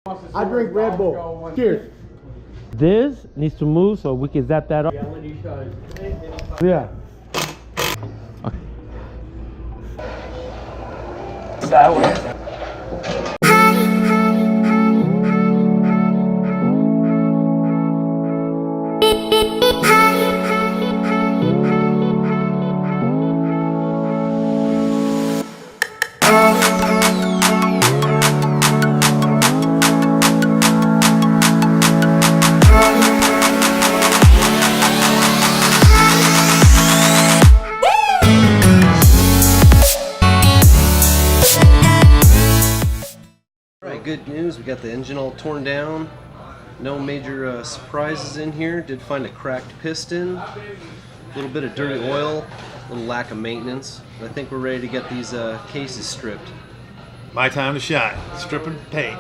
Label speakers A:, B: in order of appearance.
A: I drink Red Bull. Cheers.
B: This needs to move so we can zap that off.
A: Yeah.
B: That way.
C: Good news, we got the engine all torn down. No major surprises in here. Did find a cracked piston, a little bit of dirty oil, a little lack of maintenance. I think we're ready to get these cases stripped.
D: My time to shine. Stripping paint.